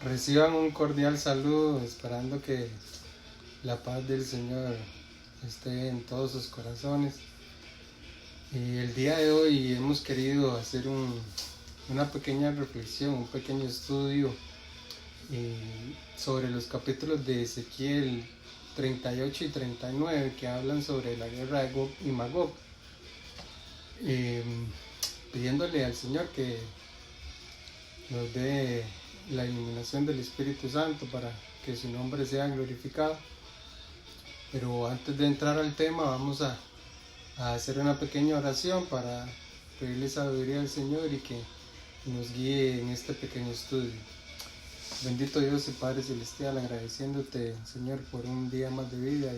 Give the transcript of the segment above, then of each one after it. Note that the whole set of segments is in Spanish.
Reciban un cordial saludo, esperando que la paz del Señor esté en todos sus corazones. Y el día de hoy hemos querido hacer una pequeña reflexión, un pequeño estudio sobre los capítulos de Ezequiel 38 y 39 que hablan sobre la guerra de Gog y Magog, pidiéndole al Señor que nos dé la iluminación del Espíritu Santo para que su nombre sea glorificado. Pero antes de entrar al tema vamos a hacer una pequeña oración para pedirle sabiduría al Señor y que nos guíe en este pequeño estudio. Bendito Dios y Padre Celestial, agradeciéndote, Señor, por un día más de vida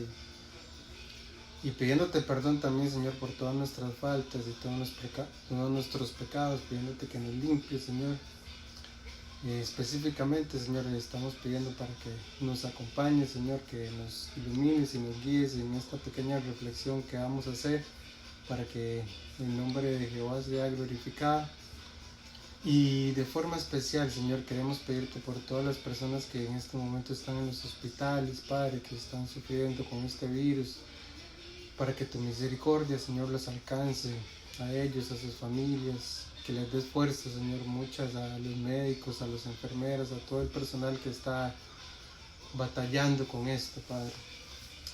y pidiéndote perdón también, Señor, por todas nuestras faltas y todos nuestros pecados, pidiéndote que nos limpies, Señor. Específicamente, Señor, estamos pidiendo para que nos acompañes, Señor, que nos ilumines y nos guíes en esta pequeña reflexión que vamos a hacer, para que el nombre de Jehová sea glorificado. Y de forma especial, Señor, queremos pedirte por todas las personas que en este momento están en los hospitales, Padre, que están sufriendo con este virus, para que tu misericordia, Señor, los alcance a ellos, a sus familias, que les des fuerza, Señor, muchas a los médicos, a las enfermeras, a todo el personal que está batallando con esto, Padre.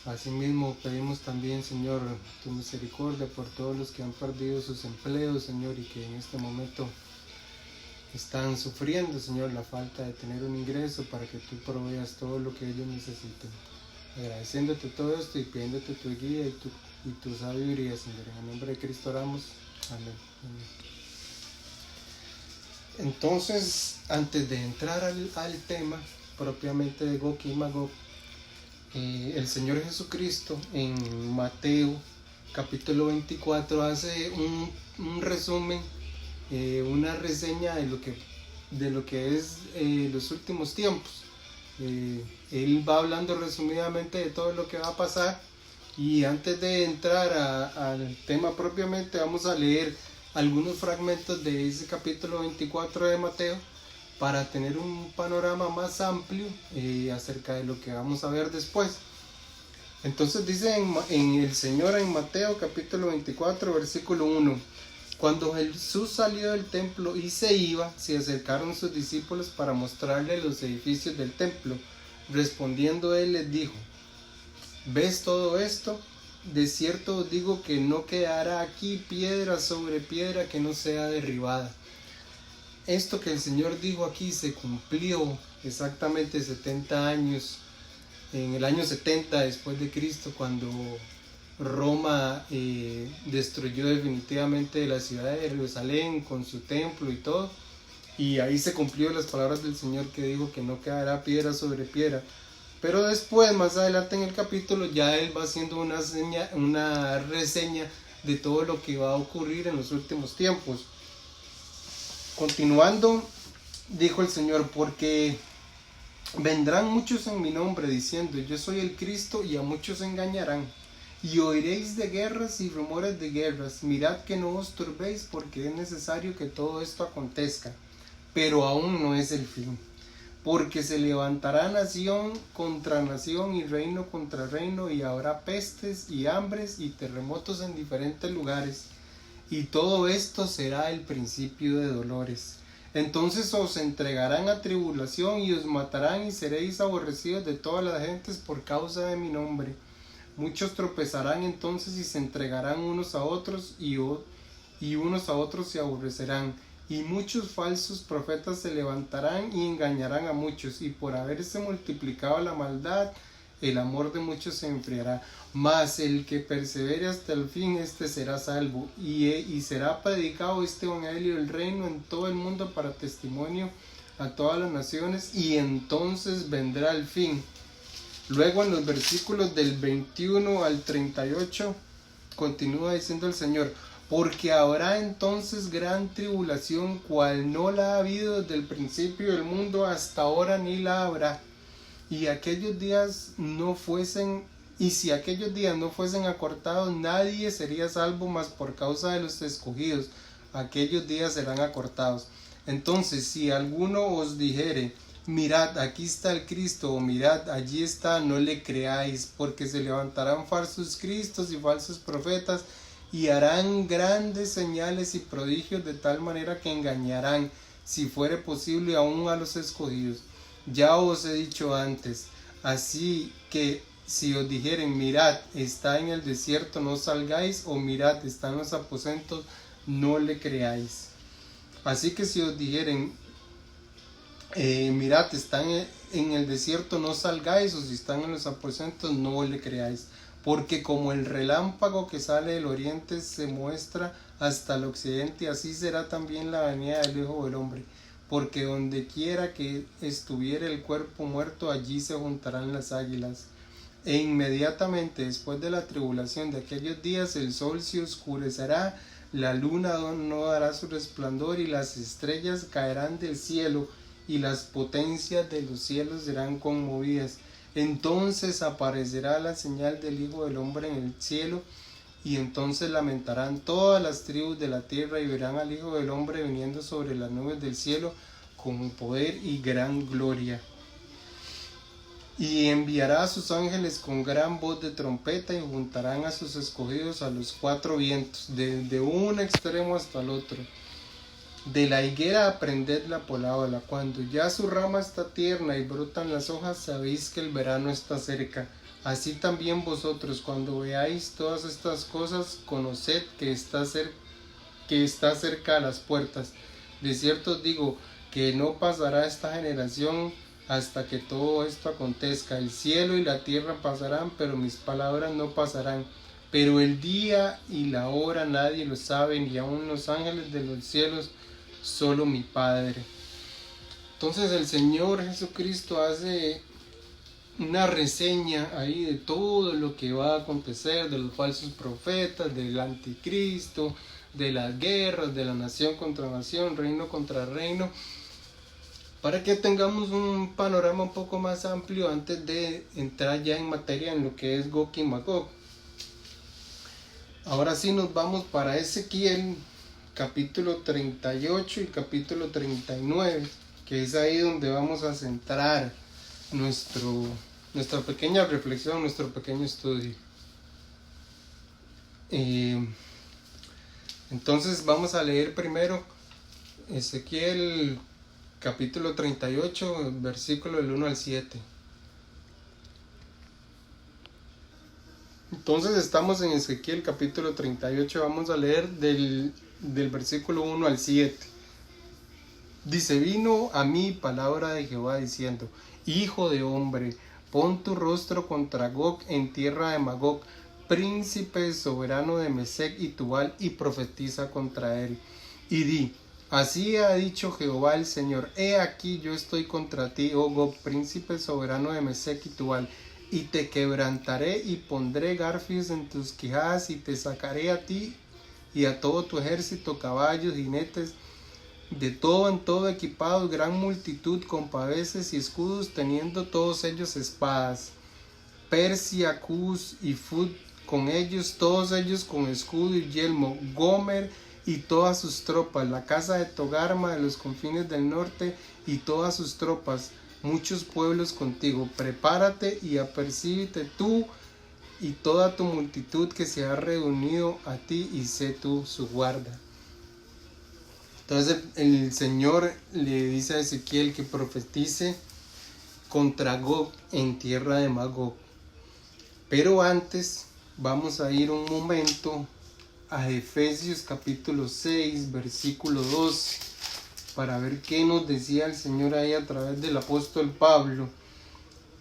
Asimismo, pedimos también, Señor, tu misericordia por todos los que han perdido sus empleos, Señor, y que en este momento están sufriendo, Señor, la falta de tener un ingreso, para que tú proveas todo lo que ellos necesiten. Agradeciéndote todo esto y pidiéndote tu guía y tu sabiduría, Señor. En el nombre de Cristo oramos. Amén. Amén. Entonces, antes de entrar al tema propiamente de Gog y Magog, el Señor Jesucristo en Mateo capítulo 24 hace un resumen, una reseña de lo que es los últimos tiempos. Él va hablando resumidamente de todo lo que va a pasar, y antes de entrar al tema propiamente vamos a leer algunos fragmentos de ese capítulo 24 de Mateo para tener un panorama más amplio acerca de lo que vamos a ver después. Entonces dice en el Señor en Mateo capítulo 24 versículo 1: cuando Jesús salió del templo y se iba, se acercaron sus discípulos para mostrarle los edificios del templo. Respondiendo él les dijo: ¿ves todo esto? De cierto os digo que no quedará aquí piedra sobre piedra que no sea derribada. Esto que el Señor dijo aquí se cumplió exactamente 70 años, en el año 70 después de Cristo, cuando Roma destruyó definitivamente la ciudad de Jerusalén con su templo y todo, y ahí se cumplió las palabras del Señor que dijo que no quedará piedra sobre piedra. Pero después, más adelante en el capítulo, ya él va haciendo una reseña de todo lo que va a ocurrir en los últimos tiempos. Continuando, dijo el Señor: porque vendrán muchos en mi nombre diciendo: yo soy el Cristo, y a muchos engañarán. Y oiréis de guerras y rumores de guerras. Mirad que no os turbéis, porque es necesario que todo esto acontezca, pero aún no es el fin. Porque se levantará nación contra nación y reino contra reino, y habrá pestes y hambres y terremotos en diferentes lugares, y todo esto será el principio de dolores. Entonces os entregarán a tribulación y os matarán, y seréis aborrecidos de todas las gentes por causa de mi nombre. Muchos tropezarán entonces y se entregarán unos a otros, y unos a otros se aborrecerán. Y muchos falsos profetas se levantarán y engañarán a muchos, y por haberse multiplicado la maldad, el amor de muchos se enfriará. Mas el que persevere hasta el fin, este será salvo. Y será predicado este evangelio del reino en todo el mundo para testimonio a todas las naciones, y entonces vendrá el fin. Luego en los versículos del 21 al 38 continúa diciendo el Señor: porque habrá entonces gran tribulación, cual no la ha habido desde el principio del mundo hasta ahora, ni la habrá. Y si aquellos días no fuesen acortados, nadie sería salvo, mas por causa de los escogidos aquellos días serán acortados. Entonces, si alguno os dijere, mirad, aquí está el Cristo, o mirad, allí está, no le creáis, porque se levantarán falsos cristos y falsos profetas, y harán grandes señales y prodigios de tal manera que engañarán, si fuere posible, aún a los escogidos. Ya os he dicho antes, así que si os dijeren, mirad, está en el desierto, no salgáis, o mirad, está en los aposentos, no le creáis. Así que si os dijeren, mirad, están en el desierto, no salgáis, o si están en los aposentos, no le creáis. Porque como el relámpago que sale del oriente se muestra hasta el occidente, así será también la venida del Hijo del Hombre. Porque donde quiera que estuviere el cuerpo muerto, allí se juntarán las águilas. E inmediatamente después de la tribulación de aquellos días, el sol se oscurecerá, la luna no dará su resplandor, y las estrellas caerán del cielo, y las potencias de los cielos serán conmovidas. Entonces aparecerá la señal del Hijo del Hombre en el cielo, y entonces lamentarán todas las tribus de la tierra, y verán al Hijo del Hombre viniendo sobre las nubes del cielo con poder y gran gloria. Y enviará a sus ángeles con gran voz de trompeta, y juntarán a sus escogidos a los cuatro vientos, desde un extremo hasta el otro. De la higuera aprended la parábola: cuando ya su rama está tierna y brotan las hojas, sabéis que el verano está cerca. Así también vosotros, cuando veáis todas estas cosas, conoced que está cerca a las puertas. De cierto os digo que no pasará esta generación hasta que todo esto acontezca. El cielo y la tierra pasarán, pero mis palabras no pasarán. Pero el día y la hora nadie lo sabe, ni aun los ángeles de los cielos, solo mi Padre. Entonces el Señor Jesucristo hace una reseña ahí de todo lo que va a acontecer, de los falsos profetas, del anticristo, de las guerras, de la nación contra nación, reino contra reino, para que tengamos un panorama un poco más amplio antes de entrar ya en materia en lo que es Gog y Magog. Ahora sí nos vamos para Ezequiel capítulo 38 y capítulo 39, que es ahí donde vamos a centrar nuestra pequeña reflexión, nuestro pequeño estudio. Entonces vamos a leer primero Ezequiel capítulo 38, versículo del 1 al 7. Entonces estamos en Ezequiel capítulo 38, vamos a leer del versículo 1 al 7. Dice: vino a mí palabra de Jehová diciendo: hijo de hombre, pon tu rostro contra Gog en tierra de Magog, príncipe soberano de Mesec y Tubal, y profetiza contra él. Y di: así ha dicho Jehová el Señor: he aquí yo estoy contra ti, oh Gog, príncipe soberano de Mesec y Tubal, y te quebrantaré y pondré garfios en tus quijadas, y te sacaré a ti y a todo tu ejército, caballos, jinetes, de todo en todo equipados, gran multitud, con paveses y escudos, teniendo todos ellos espadas. Persia, Cus y Fud con ellos, todos ellos con escudo y yelmo. Gomer y todas sus tropas, la casa de Togarma de los confines del norte y todas sus tropas, muchos pueblos contigo. Prepárate y apercíbete tú y toda tu multitud que se ha reunido a ti, y sé tú su guarda. Entonces el Señor le dice a Ezequiel que profetice contra Gog en tierra de Magog. Pero antes vamos a ir un momento a Efesios capítulo 6, versículo 2, para ver qué nos decía el Señor ahí a través del apóstol Pablo.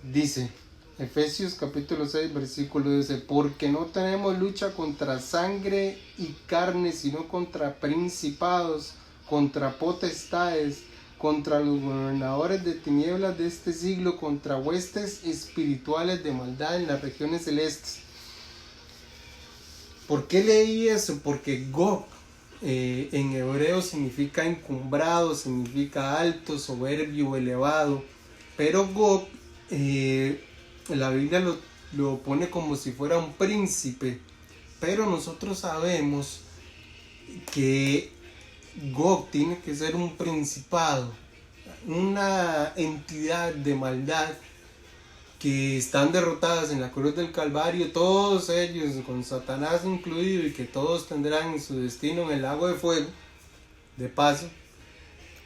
Dice Efesios capítulo 6, versículo 12: porque no tenemos lucha contra sangre y carne, sino contra principados, contra potestades, contra los gobernadores de tinieblas de este siglo, contra huestes espirituales de maldad en las regiones celestes. ¿Por qué leí eso? Porque Gog en hebreo significa encumbrado, significa alto, soberbio, elevado. Pero Gog, la Biblia lo pone como si fuera un príncipe. Pero nosotros sabemos que Gog tiene que ser un principado, una entidad de maldad que están derrotadas en la cruz del Calvario, todos ellos, con Satanás incluido, y que todos tendrán su destino en el lago de fuego, de paso.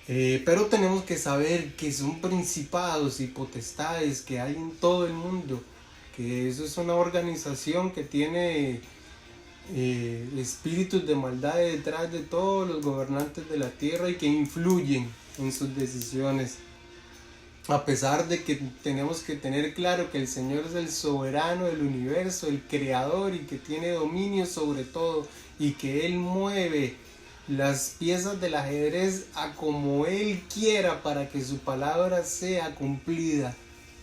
Pero tenemos que saber que son principados y potestades que hay en todo el mundo, que eso es una organización que tiene espíritus de maldad detrás de todos los gobernantes de la tierra y que influyen en sus decisiones. A pesar de que tenemos que tener claro que el Señor es el soberano del universo, el creador, y que tiene dominio sobre todo, y que Él mueve las piezas del ajedrez a como Él quiera para que su palabra sea cumplida.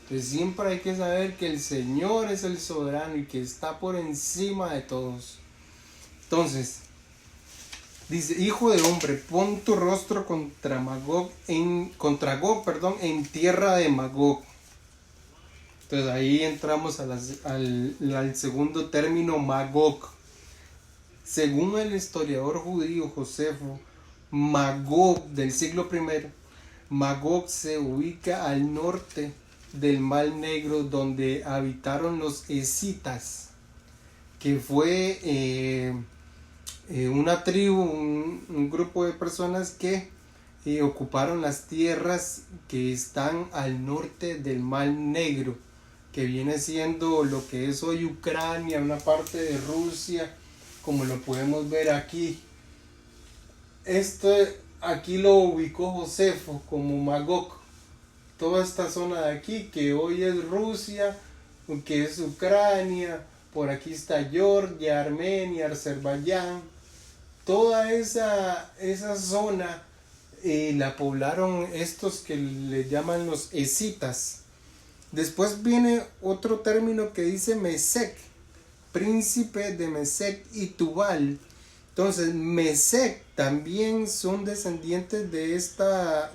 Entonces siempre hay que saber que el Señor es el soberano y que está por encima de todos. Entonces, dice: hijo de hombre, pon tu rostro contra Gog en tierra de Magog. Entonces ahí entramos al segundo término, Magog. Según el historiador judío Josefo, Magog del siglo I, Magog se ubica al norte del Mar Negro, donde habitaron los escitas, que fue una tribu, un grupo de personas que ocuparon las tierras que están al norte del Mar Negro, que viene siendo lo que es hoy Ucrania, una parte de Rusia, como lo podemos ver aquí. Aquí lo ubicó Josefo como Magog, toda esta zona de aquí, que hoy es Rusia, que es Ucrania, por aquí está Georgia, Armenia, Azerbaiyán. Toda esa zona la poblaron estos que le llaman los escitas. Después viene otro término que dice Mesec, príncipe de Mesec y Tubal. Entonces Mesec también son descendientes de esta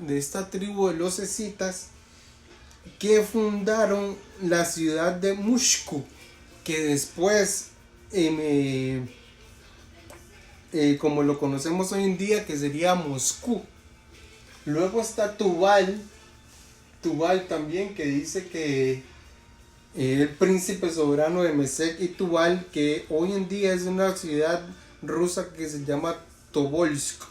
tribu de los escitas, que fundaron la ciudad de Mushku, que después como lo conocemos hoy en día, que sería Moscú. Luego está Tubal también, que dice que el príncipe soberano de Mesec y Tubal, que hoy en día es una ciudad rusa que se llama Tobolsk.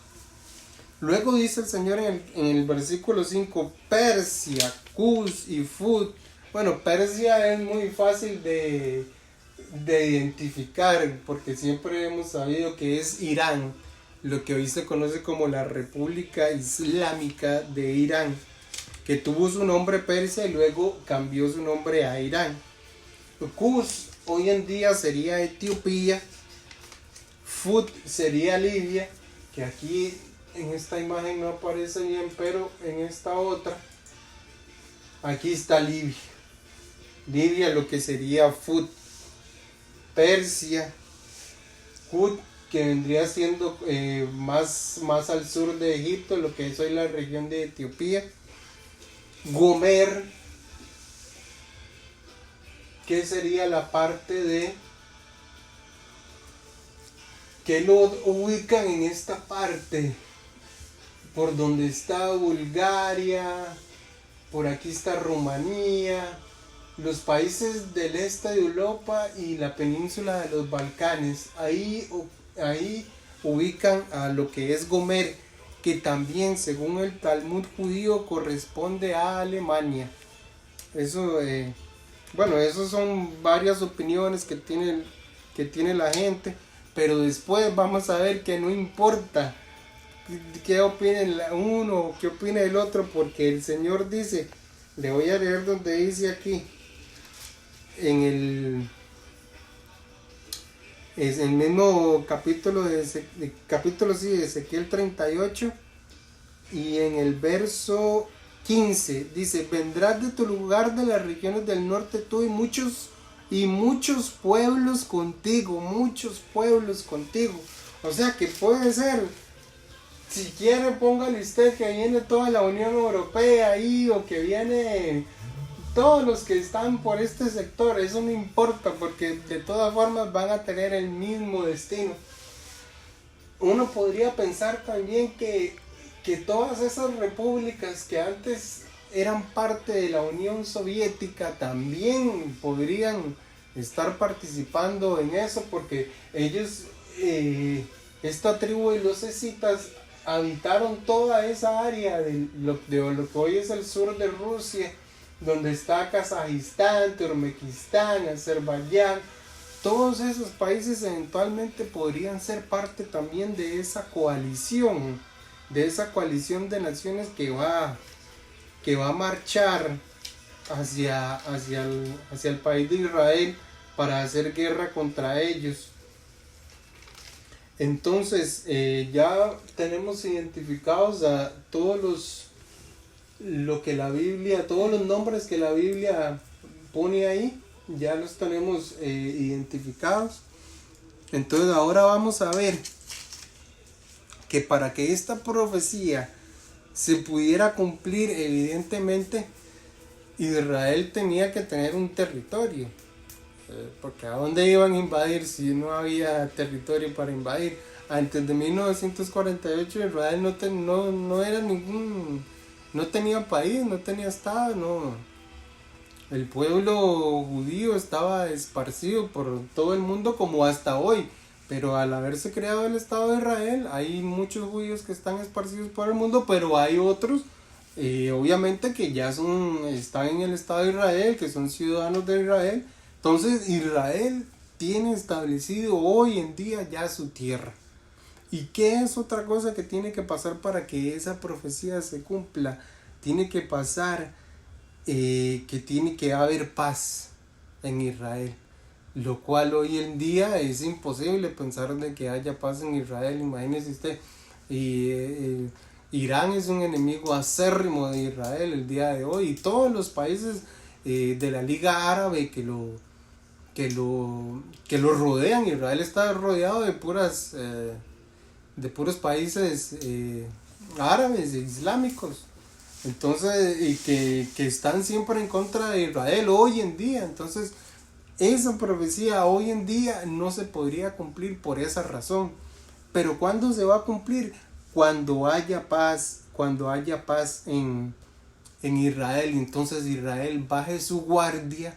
Luego dice el Señor en el versículo 5, Persia, Cus y Fut. Bueno, Persia es muy fácil de identificar, porque siempre hemos sabido que es Irán, lo que hoy se conoce como la República Islámica de Irán, que tuvo su nombre Persia y luego cambió su nombre a Irán. Cus hoy en día sería Etiopía, Fut sería Libia, que aquí en esta imagen no aparece bien, pero en esta otra, aquí está Libia. Libia, lo que sería Fut. Persia, Kut, que vendría siendo más al sur de Egipto, lo que es hoy la región de Etiopía. Gomer, que sería la parte de que lo ubican en esta parte, por donde está Bulgaria, por aquí está Rumanía, los países del este de Europa y la península de los Balcanes. Ahí ubican a lo que es Gomer, que también según el Talmud judío corresponde a Alemania. Eso, esas son varias opiniones que tiene la gente, pero después vamos a ver que no importa qué opine uno o qué opine el otro, porque el Señor dice, le voy a leer donde dice aquí, en el mismo capítulo de Ezequiel 38, y en el verso 15 dice: vendrás de tu lugar de las regiones del norte tú y muchos pueblos contigo. O sea que puede ser, si quiere póngale usted que viene toda la Unión Europea ahí, o que viene todos los que están por este sector, eso no importa, porque de todas formas van a tener el mismo destino. uno podría pensar también que todas esas repúblicas que antes eran parte de la Unión Soviética también podrían estar participando en eso, porque ellos, esta tribu de los escitas, habitaron toda esa área de lo que hoy es el sur de Rusia, donde está Kazajistán, Turkmenistán, Azerbaiyán. Todos esos países eventualmente podrían ser parte también de esa coalición de naciones que va a marchar hacia el país de Israel para hacer guerra contra ellos. Entonces ya tenemos identificados a todos todos los nombres que la Biblia pone ahí, ya los tenemos identificados. Entonces ahora vamos a ver que para que esta profecía se pudiera cumplir, evidentemente Israel tenía que tener un territorio, porque ¿a dónde iban a invadir si no había territorio para invadir? Antes de 1948 Israel no era no tenía país, no tenía estado, no. El pueblo judío estaba esparcido por todo el mundo como hasta hoy, pero al haberse creado el Estado de Israel, hay muchos judíos que están esparcidos por el mundo, pero hay otros, obviamente, que ya están en el Estado de Israel, que son ciudadanos de Israel. Entonces Israel tiene establecido hoy en día ya su tierra. ¿Y qué es otra cosa que tiene que pasar para que esa profecía se cumpla? Tiene que pasar que tiene que haber paz en Israel, lo cual hoy en día es imposible pensar de que haya paz en Israel. Imagínese usted, Irán es un enemigo acérrimo de Israel el día de hoy, y todos los países de la Liga Árabe que lo rodean. Israel está rodeado de puros países árabes e islámicos, entonces, y que están siempre en contra de Israel hoy en día. Entonces esa profecía hoy en día no se podría cumplir por esa razón. Pero ¿cuándo se va a cumplir? Cuando haya paz en Israel. Entonces Israel baje su guardia,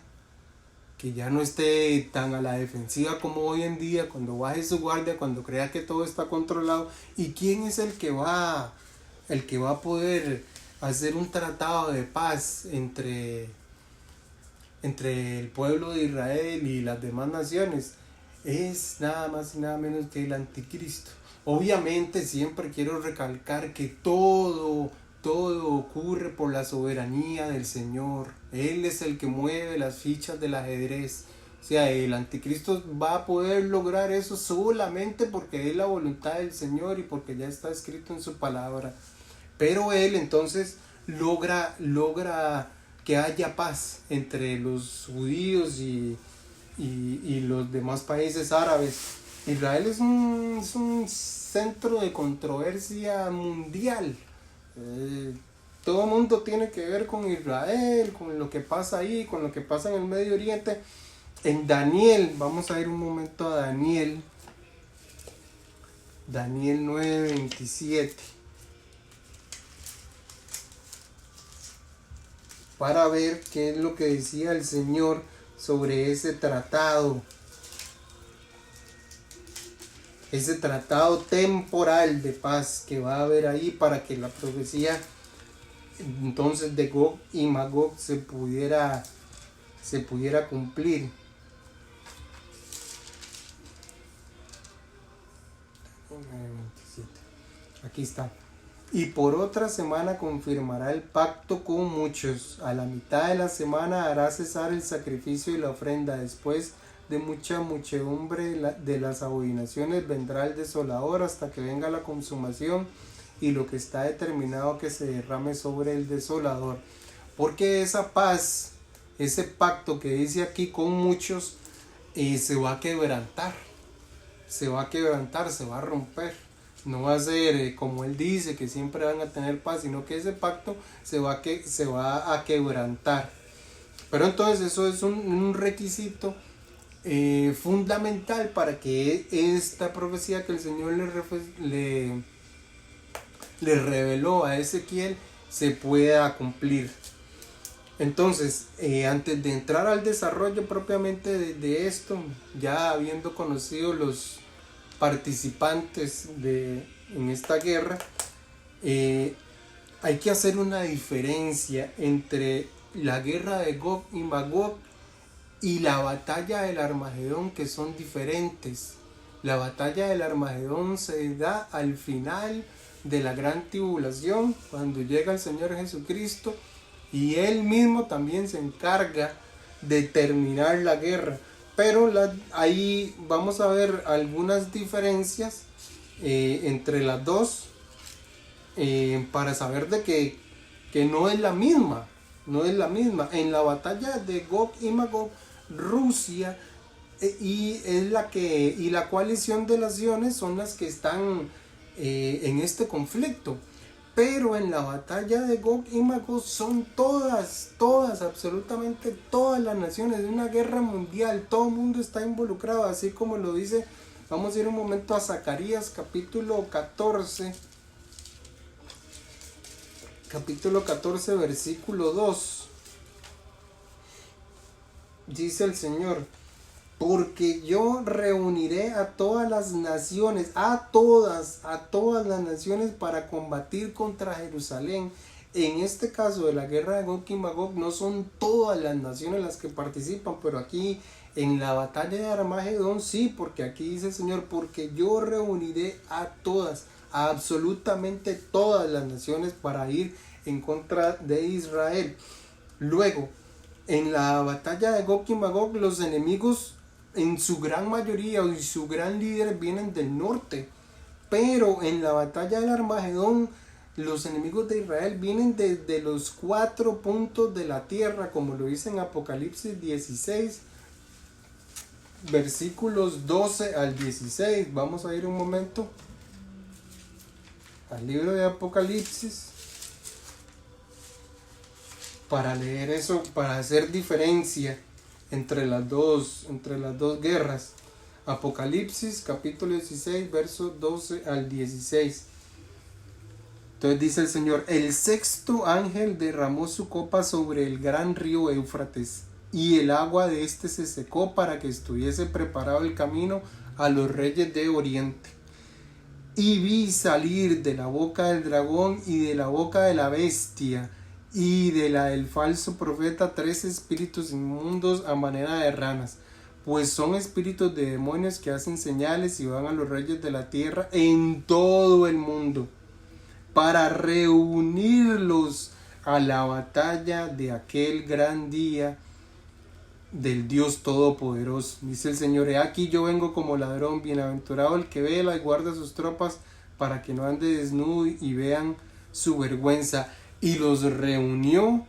que ya no esté tan a la defensiva como hoy en día, cuando baje su guardia, cuando crea que todo está controlado. ¿Y quién es el que va a poder hacer un tratado de paz entre el pueblo de Israel y las demás naciones? Es nada más y nada menos que el anticristo. Obviamente siempre quiero recalcar que todo ocurre por la soberanía del Señor. Él es el que mueve las fichas del ajedrez. O sea, el anticristo va a poder lograr eso solamente porque es la voluntad del Señor y porque ya está escrito en su palabra. Pero él entonces logra que haya paz entre los judíos y los demás países árabes. Israel es un centro de controversia mundial. Todo el mundo tiene que ver con Israel, con lo que pasa ahí, con lo que pasa en el Medio Oriente. En Daniel, vamos a ir un momento a Daniel 9:27, para ver qué es lo que decía el Señor sobre ese tratado temporal de paz que va a haber ahí, para que la profecía entonces de Gog y Magog se pudiera cumplir. Aquí está. Y por otra semana confirmará el pacto con muchos. A la mitad de la semana hará cesar el sacrificio y la ofrenda. Después de mucha muchedumbre de las abominaciones vendrá el desolador hasta que venga la consumación y lo que está determinado que se derrame sobre el desolador. Porque esa paz, ese pacto que dice aquí con muchos, se va a quebrantar, se va a romper. No va a ser como él dice, que siempre van a tener paz, sino que ese pacto se va a quebrantar. Pero entonces eso es un requisito fundamental para que esta profecía que el Señor le reveló a Ezequiel se pueda cumplir. Entonces, antes de entrar al desarrollo propiamente de esto, ya habiendo conocido los participantes en esta guerra, hay que hacer una diferencia entre la guerra de Gog y Magog y la batalla del Armagedón, que son diferentes. La batalla del Armagedón se da al final de la gran tribulación, cuando llega el Señor Jesucristo, y Él mismo también se encarga de terminar la guerra. Pero ahí vamos a ver algunas diferencias entre las dos, para saber de que no es la misma. No es la misma. En la batalla de Gog y Magog, Rusia y la coalición de naciones son las que están en este conflicto. Pero en la batalla de Gog y Magog son todas, absolutamente todas las naciones de una guerra mundial. Todo el mundo está involucrado, así como lo dice. Vamos a ir un momento a Zacarías capítulo 14. Capítulo 14, versículo 2. Dice el Señor: porque yo reuniré a todas las naciones, a todas las naciones, para combatir contra Jerusalén. En este caso de la guerra de Gog y Magog no son todas las naciones las que participan, pero aquí en la batalla de Armagedón sí, porque aquí dice el Señor: porque yo reuniré a todas, a absolutamente todas las naciones para ir en contra de Israel. Luego, en la batalla de Gog y Magog, los enemigos en su gran mayoría y su gran líder vienen del norte, pero en la batalla del Armagedón los enemigos de Israel vienen desde los 4 puntos de la tierra, como lo dice en Apocalipsis 16, versículos 12 al 16. Vamos a ir un momento al libro de Apocalipsis para leer eso, para hacer diferencia entre las dos guerras. Apocalipsis capítulo 16, versos 12 al 16. Entonces dice el Señor: el sexto ángel derramó su copa sobre el gran río Éufrates, y el agua de este se secó, para que estuviese preparado el camino a los reyes de Oriente. Y vi salir de la boca del dragón y de la boca de la bestia y de la del falso profeta 3 espíritus inmundos a manera de ranas, pues son espíritus de demonios que hacen señales y van a los reyes de la tierra en todo el mundo, para reunirlos a la batalla de aquel gran día del Dios Todopoderoso. Dice el Señor: he aquí yo vengo como ladrón, bienaventurado el que vela y guarda sus tropas, para que no ande desnudo y vean su vergüenza. Y los reunió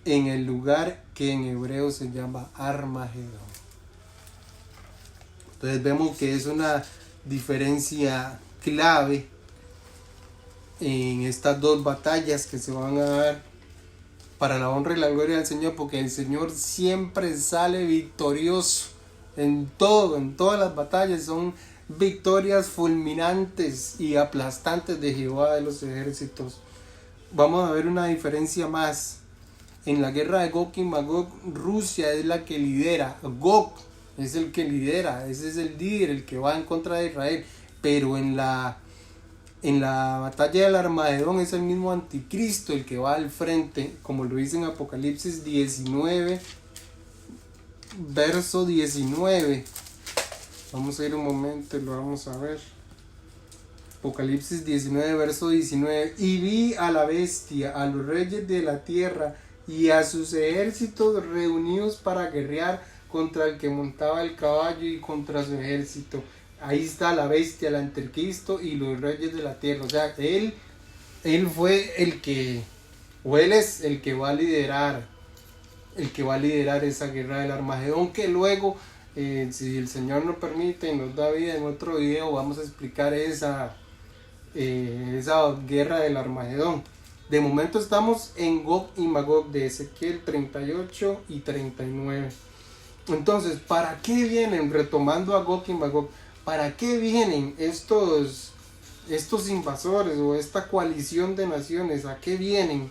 en el lugar que en hebreo se llama Armagedón. Entonces vemos que es una diferencia clave en estas dos batallas que se van a dar para la honra y la gloria del Señor, porque el Señor siempre sale victorioso en todo, en todas las batallas. Son victorias fulminantes y aplastantes de Jehová de los ejércitos. Vamos a ver una diferencia más. En la guerra de Gog y Magog, Rusia es la que lidera. Gog es el que lidera, ese es el líder, el que va en contra de Israel. Pero en la batalla del Armagedón es el mismo anticristo el que va al frente, como lo dice en Apocalipsis 19, verso 19. Vamos a ir un momento y lo vamos a ver. Apocalipsis 19, verso 19. Y vi a la bestia, a los reyes de la tierra y a sus ejércitos reunidos para guerrear contra el que montaba el caballo y contra su ejército. Ahí está la bestia, el anticristo y los reyes de la tierra. O sea, él fue el que, o él es el que va a liderar esa guerra del Armagedón, que luego, si el Señor nos permite y nos da vida, en otro video vamos a explicar esa guerra del Armagedón. De momento estamos en Gog y Magog de Ezequiel 38 y 39. Entonces, ¿para qué vienen? Retomando a Gog y Magog, ¿para qué vienen estos invasores o esta coalición de naciones? ¿A qué vienen?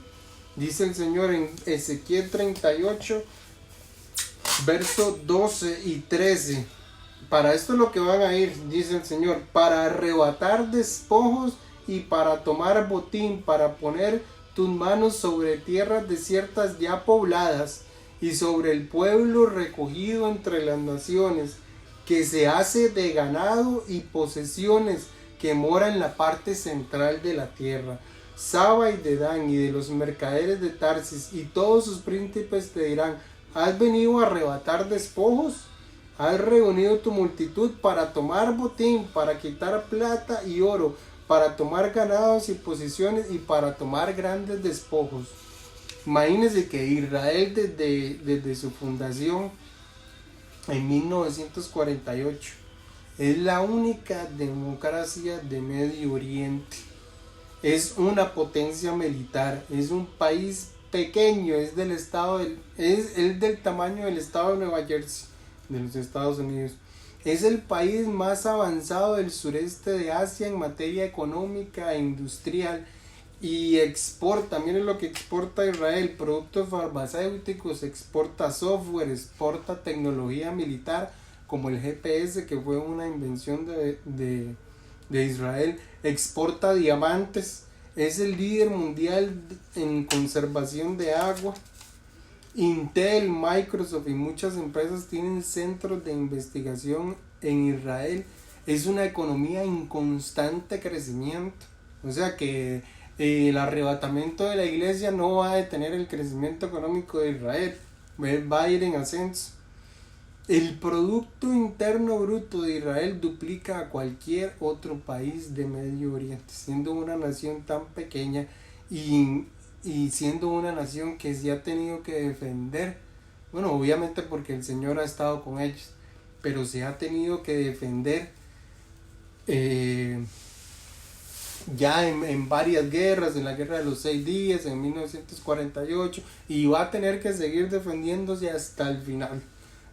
Dice el Señor en Ezequiel 38, verso 12 y 13. Para esto es lo que van a ir, dice el Señor, para arrebatar despojos y para tomar botín, para poner tus manos sobre tierras desiertas ya pobladas y sobre el pueblo recogido entre las naciones, que se hace de ganado y posesiones, que mora en la parte central de la tierra. Saba y Dedán y de los mercaderes de Tarsis y todos sus príncipes te dirán: ¿has venido a arrebatar despojos? ¿Has reunido tu multitud para tomar botín, para quitar plata y oro, para tomar ganados y posesiones y para tomar grandes despojos? Imagínense que Israel desde su fundación en 1948 es la única democracia de Medio Oriente. Es una potencia militar, es un país pequeño, es del tamaño del estado de Nueva Jersey, de los Estados Unidos. Es el país más avanzado del sureste de Asia en materia económica e industrial y exporta, miren lo que exporta Israel: productos farmacéuticos, exporta software, exporta tecnología militar como el GPS, que fue una invención de Israel, exporta diamantes, es el líder mundial en conservación de agua. Intel, Microsoft y muchas empresas tienen centros de investigación en Israel. Es una economía en constante crecimiento. O sea que el arrebatamiento de la iglesia no va a detener el crecimiento económico de Israel. Va a ir en ascenso. El Producto Interno Bruto de Israel duplica a cualquier otro país de Medio Oriente, siendo una nación tan pequeña y siendo una nación que se ha tenido que defender. Bueno, obviamente porque el Señor ha estado con ellos, pero se ha tenido que defender ya en varias guerras, en la guerra de los 6 días, en 1948, y va a tener que seguir defendiéndose hasta el final,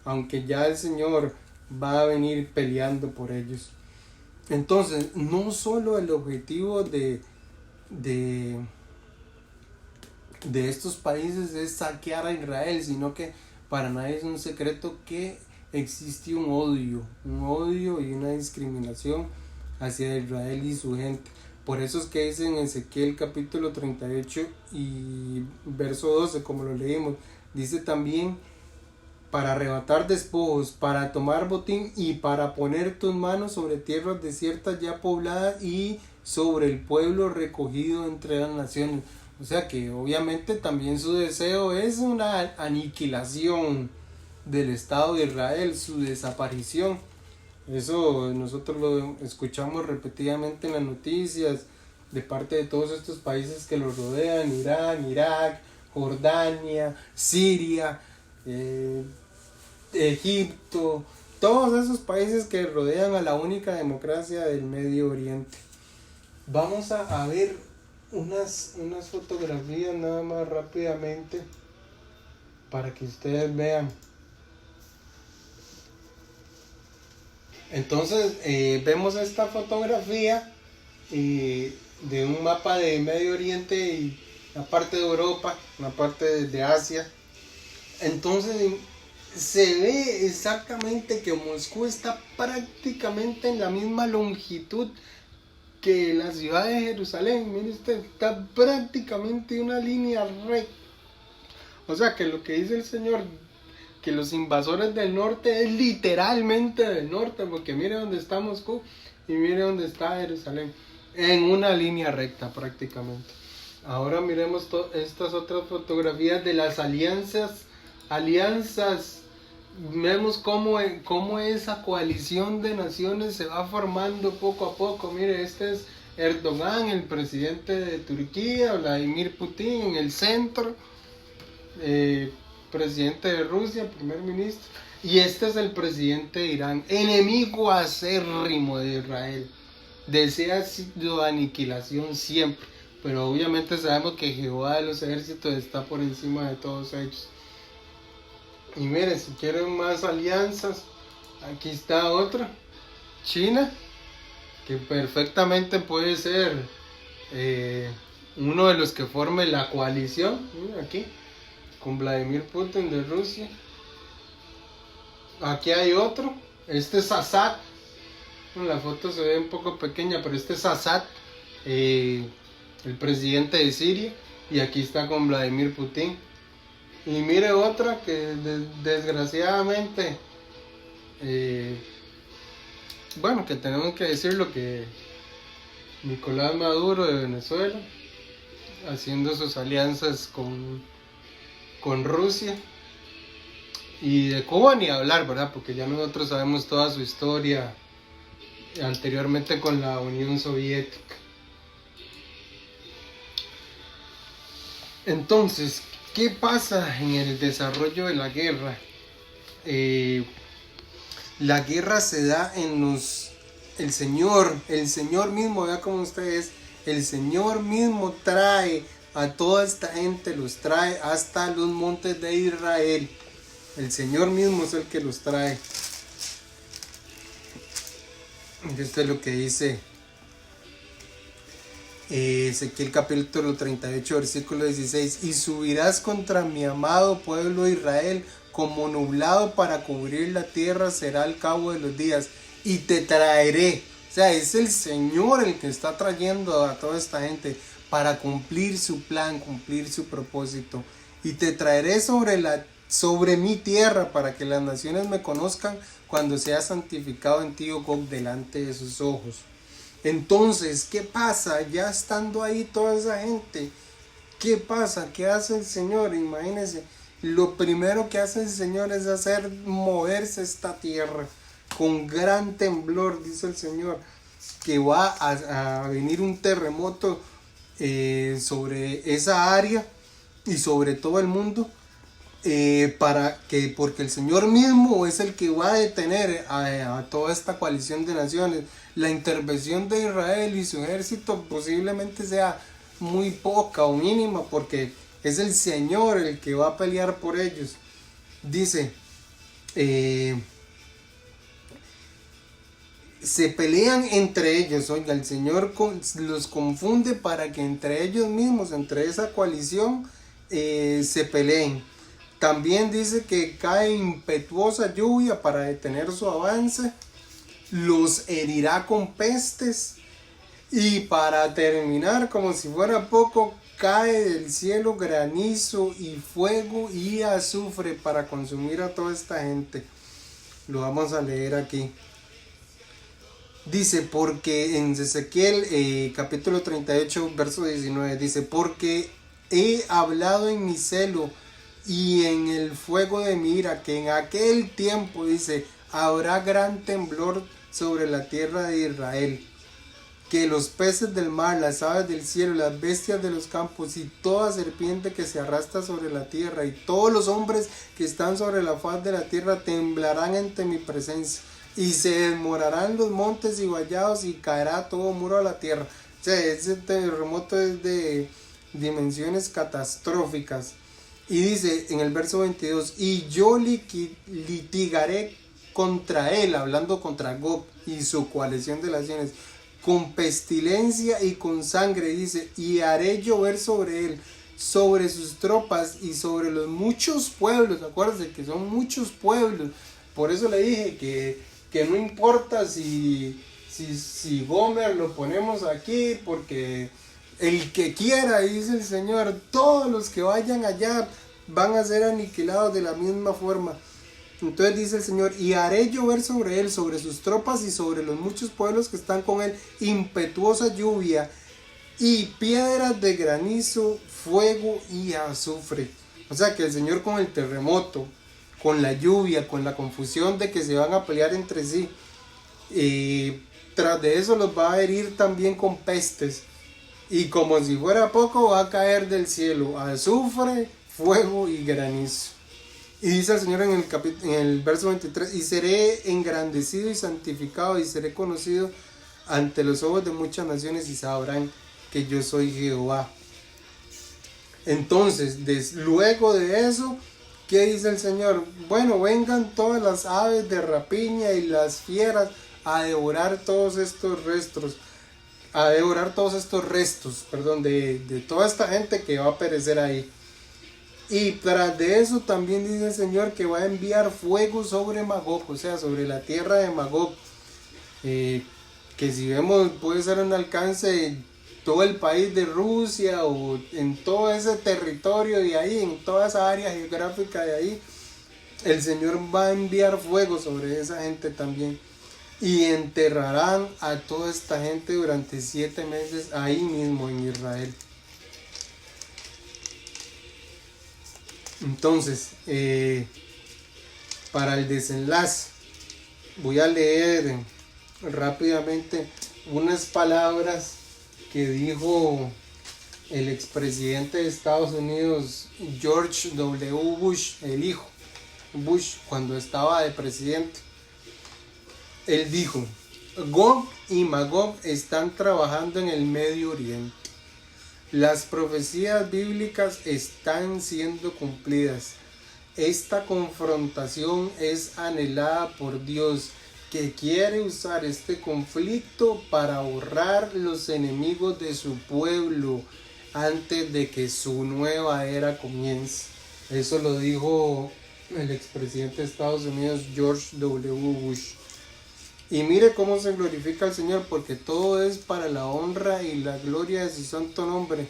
aunque ya el Señor va a venir peleando por ellos. Entonces, no solo el objetivo de estos países es saquear a Israel, sino que para nadie es un secreto que existe un odio y una discriminación hacia Israel y su gente. Por eso es que dice en Ezequiel capítulo 38 y verso 12, como lo leímos, dice también: para arrebatar despojos, para tomar botín y para poner tus manos sobre tierras desiertas ya pobladas y sobre el pueblo recogido entre las naciones. O sea que obviamente también su deseo es una aniquilación del Estado de Israel, su desaparición. Eso nosotros lo escuchamos repetidamente en las noticias de parte de todos estos países que los rodean: Irán, Irak, Jordania, Siria, Egipto, todos esos países que rodean a la única democracia del Medio Oriente. Vamos a ver unas fotografías nada más rápidamente para que ustedes vean. Entonces vemos esta fotografía de un mapa de Medio Oriente y una parte de Europa, una parte de Asia. Entonces se ve exactamente que Moscú está prácticamente en la misma longitud que la ciudad de Jerusalén. Mire usted, está prácticamente una línea recta. O sea que lo que dice el Señor, que los invasores del norte es literalmente del norte, porque mire dónde está Moscú y mire dónde está Jerusalén, en una línea recta prácticamente. Ahora miremos estas otras fotografías de las alianzas. Vemos cómo esa coalición de naciones se va formando poco a poco. Mire, este es Erdogan, el presidente de Turquía, Vladimir Putin en el centro, presidente de Rusia, primer ministro, y este es el presidente de Irán, enemigo acérrimo de Israel, desea su aniquilación siempre, pero obviamente sabemos que Jehová de los ejércitos está por encima de todos ellos. Y miren, si quieren más alianzas, aquí está otra, China, que perfectamente puede ser uno de los que forme la coalición, aquí, con Vladimir Putin de Rusia. Aquí hay otro, este es Assad, en la foto se ve un poco pequeña, pero este es Assad, el presidente de Siria, y aquí está con Vladimir Putin. Y mire otra que desgraciadamente, bueno, que tenemos que decirlo, que Nicolás Maduro de Venezuela, haciendo sus alianzas con Rusia. Y de Cuba ni hablar, ¿verdad? Porque ya nosotros sabemos toda su historia anteriormente con la Unión Soviética. Entonces, ¿qué pasa en el desarrollo de la guerra? La guerra se da en los... El Señor mismo, vea como ustedes, el Señor mismo trae a toda esta gente, los trae hasta los montes de Israel. El Señor mismo es el que los trae. Esto es lo que dice Ezequiel capítulo 38, versículo 16. Y subirás contra mi amado pueblo Israel, como nublado para cubrir la tierra será al cabo de los días. Y te traeré. O sea, es el Señor el que está trayendo a toda esta gente para cumplir su plan, cumplir su propósito. Y te traeré sobre mi tierra para que las naciones me conozcan cuando sea santificado en ti, oh Gog, delante de sus ojos. Entonces, ¿qué pasa? Ya estando ahí toda esa gente, ¿qué pasa? ¿Qué hace el Señor? Imagínense, lo primero que hace el Señor es hacer moverse esta tierra con gran temblor, dice el Señor, que va a venir un terremoto sobre esa área y sobre todo el mundo. Porque el Señor mismo es el que va a detener a toda esta coalición de naciones. La intervención de Israel y su ejército posiblemente sea muy poca o mínima, porque es el Señor el que va a pelear por ellos. Dice, se pelean entre ellos. Oiga, el Señor los confunde para que entre ellos mismos, entre esa coalición, se peleen. También dice que cae impetuosa lluvia para detener su avance, los herirá con pestes, y para terminar, como si fuera poco, cae del cielo granizo y fuego y azufre para consumir a toda esta gente. Lo vamos a leer aquí. Dice, porque en Ezequiel capítulo 38, verso 19, dice, porque he hablado en mi celo y en el fuego de mi ira, que en aquel tiempo, dice, habrá gran temblor sobre la tierra de Israel, que los peces del mar, las aves del cielo, las bestias de los campos y toda serpiente que se arrastra sobre la tierra y todos los hombres que están sobre la faz de la tierra temblarán ante mi presencia, y se desmoronarán los montes y vallados y caerá todo muro a la tierra. O sea, ese terremoto es de dimensiones catastróficas. Y dice en el verso 22, y yo litigaré contra él, hablando contra Gog y su coalición de naciones, con pestilencia y con sangre, dice, y haré llover sobre él, sobre sus tropas y sobre los muchos pueblos. Acuérdense que son muchos pueblos. Por eso le dije que no importa si Gomer lo ponemos aquí, porque el que quiera, dice el Señor, todos los que vayan allá van a ser aniquilados de la misma forma. Entonces dice el Señor, y haré llover sobre él, sobre sus tropas y sobre los muchos pueblos que están con él, impetuosa lluvia y piedras de granizo, fuego y azufre. O sea que el Señor, con el terremoto, con la lluvia, con la confusión de que se van a pelear entre sí, tras de eso los va a herir también con pestes, y como si fuera poco va a caer del cielo azufre, fuego y granizo. Y dice el Señor en el verso 23, y seré engrandecido y santificado y seré conocido ante los ojos de muchas naciones y sabrán que yo soy Jehová. Entonces, luego de eso, ¿Qué dice el Señor? Bueno, vengan todas las aves de rapiña y las fieras a devorar todos estos restos, de toda esta gente que va a perecer ahí. Y tras de eso también dice el Señor que va a enviar fuego sobre Magog, o sea, sobre la tierra de Magog, que si vemos puede ser un alcance en todo el país de Rusia o en todo ese territorio de ahí, en toda esa área geográfica de ahí. El Señor va a enviar fuego sobre esa gente también. Y enterrarán a toda esta gente durante 7 meses ahí mismo en Israel. Entonces, para el desenlace, voy a leer rápidamente unas palabras que dijo el expresidente de Estados Unidos, George W. Bush, el hijo Bush, cuando estaba de presidente. Él dijo: Gog y Magog están trabajando en el Medio Oriente. Las profecías bíblicas están siendo cumplidas. Esta confrontación es anhelada por Dios, que quiere usar este conflicto para borrar los enemigos de su pueblo antes de que su nueva era comience. Eso lo dijo el expresidente de Estados Unidos, George W. Bush. Y mire cómo se glorifica al Señor, porque todo es para la honra y la gloria de su santo nombre.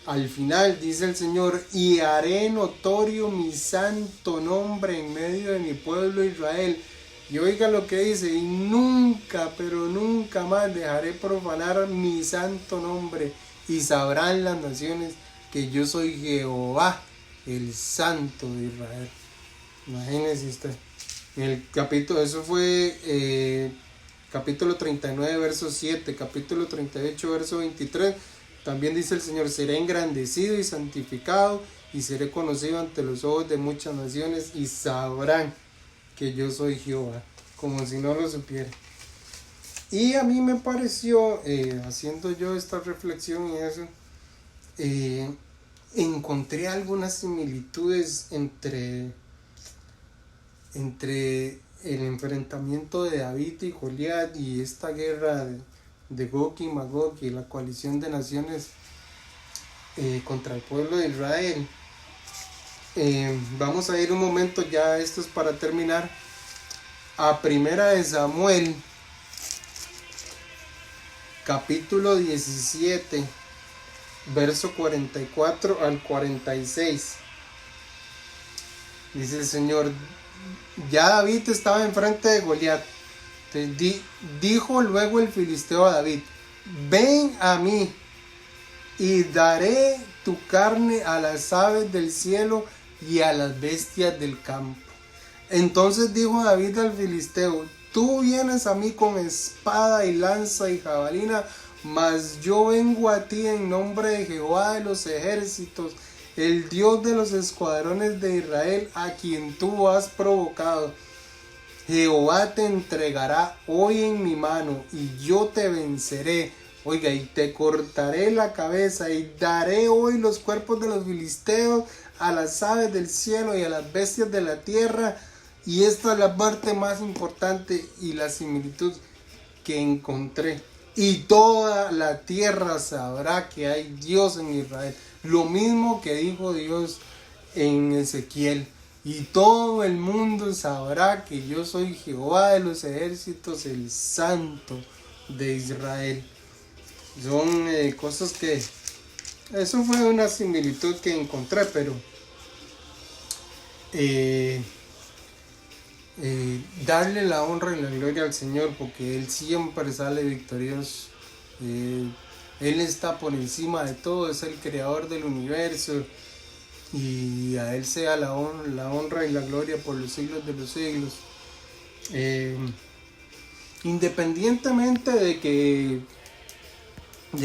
Al final dice el Señor: y haré notorio mi santo nombre en medio de mi pueblo Israel. Y oiga lo que dice: y nunca, pero nunca más dejaré profanar mi santo nombre, y sabrán las naciones que yo soy Jehová, el Santo de Israel. Imagínese usted. El capítulo, eso fue capítulo 39, verso 7, capítulo 38, verso 23. También dice el Señor: seré engrandecido y santificado, y seré conocido ante los ojos de muchas naciones, y sabrán que yo soy Jehová, como si no lo supiera. Y a mí me pareció, haciendo yo esta reflexión y eso, encontré algunas similitudes entre el enfrentamiento de David y Goliat y esta guerra de Gog y Magog y la coalición de naciones contra el pueblo de Israel. Vamos a ir un momento, ya esto es para terminar, a Primera de Samuel, capítulo 17, verso 44 al 46. Dice el Señor: ya David estaba enfrente de Goliat. Dijo luego el filisteo a David: ven a mí, y daré tu carne a las aves del cielo y a las bestias del campo. Entonces dijo David al filisteo: tú vienes a mí con espada y lanza y jabalina, mas yo vengo a ti en nombre de Jehová de los ejércitos, el Dios de los escuadrones de Israel, a quien tú has provocado. Jehová te entregará hoy en mi mano, y yo te venceré. Oiga, y te cortaré la cabeza, y daré hoy los cuerpos de los filisteos a las aves del cielo y a las bestias de la tierra. Y esta es la parte más importante y la similitud que encontré. Y toda la tierra sabrá que hay Dios en Israel. Lo mismo que dijo Dios en Ezequiel: y todo el mundo sabrá que yo soy Jehová de los ejércitos, el Santo de Israel. Son cosas que... eso fue una similitud que encontré, pero... darle la honra y la gloria al Señor, porque Él siempre sale victorioso. Él está por encima de todo, es el creador del universo, y a Él sea la honra y la gloria por los siglos de los siglos. Independientemente de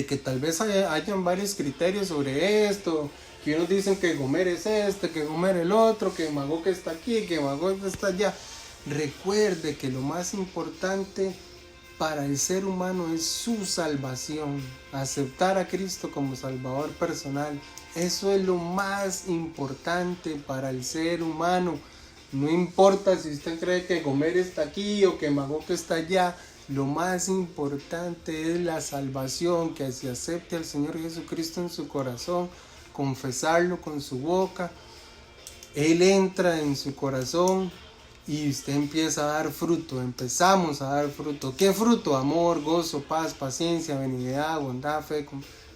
que tal vez hayan varios criterios sobre esto, que unos dicen que Gomer es este, que Gomer el otro, que Magog está aquí, que Magog está allá. Recuerde que lo más importante para el ser humano es su salvación. Aceptar a Cristo como Salvador personal. Eso es lo más importante para el ser humano. No importa si usted cree que Gomer está aquí o que Magoque está allá. Lo más importante es la salvación, que se acepte al Señor Jesucristo en su corazón, confesarlo con su boca. Él entra en su corazón y usted empieza a dar fruto, empezamos a dar fruto. ¿Qué fruto? Amor, gozo, paz, paciencia, benignidad, bondad, fe,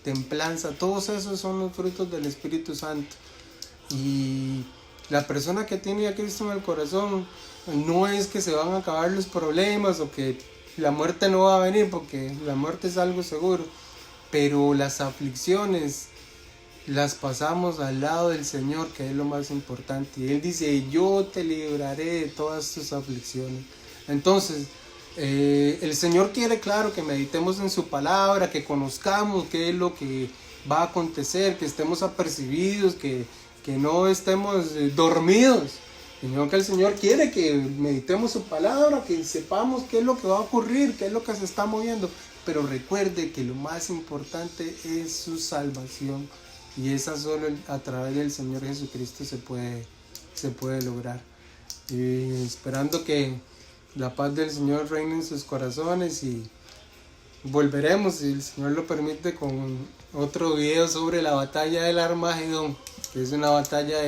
templanza. Todos esos son los frutos del Espíritu Santo. Y la persona que tiene a Cristo en el corazón, no es que se van a acabar los problemas o que la muerte no va a venir, porque la muerte es algo seguro, pero las aflicciones las pasamos al lado del Señor, que es lo más importante. Y Él dice: yo te libraré de todas tus aflicciones. Entonces, el Señor quiere, claro, que meditemos en su palabra, que conozcamos qué es lo que va a acontecer, que estemos apercibidos, que no estemos dormidos, sino que el Señor quiere que meditemos su palabra, que sepamos qué es lo que va a ocurrir, qué es lo que se está moviendo. Pero recuerde que lo más importante es su salvación. Y esa solo a través del Señor Jesucristo se puede lograr. Y esperando que la paz del Señor reine en sus corazones, y volveremos, si el Señor lo permite, con otro video sobre la batalla del Armagedón, que es una batalla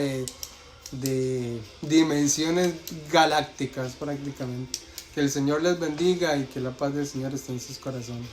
de dimensiones galácticas prácticamente. Que el Señor les bendiga y que la paz del Señor esté en sus corazones.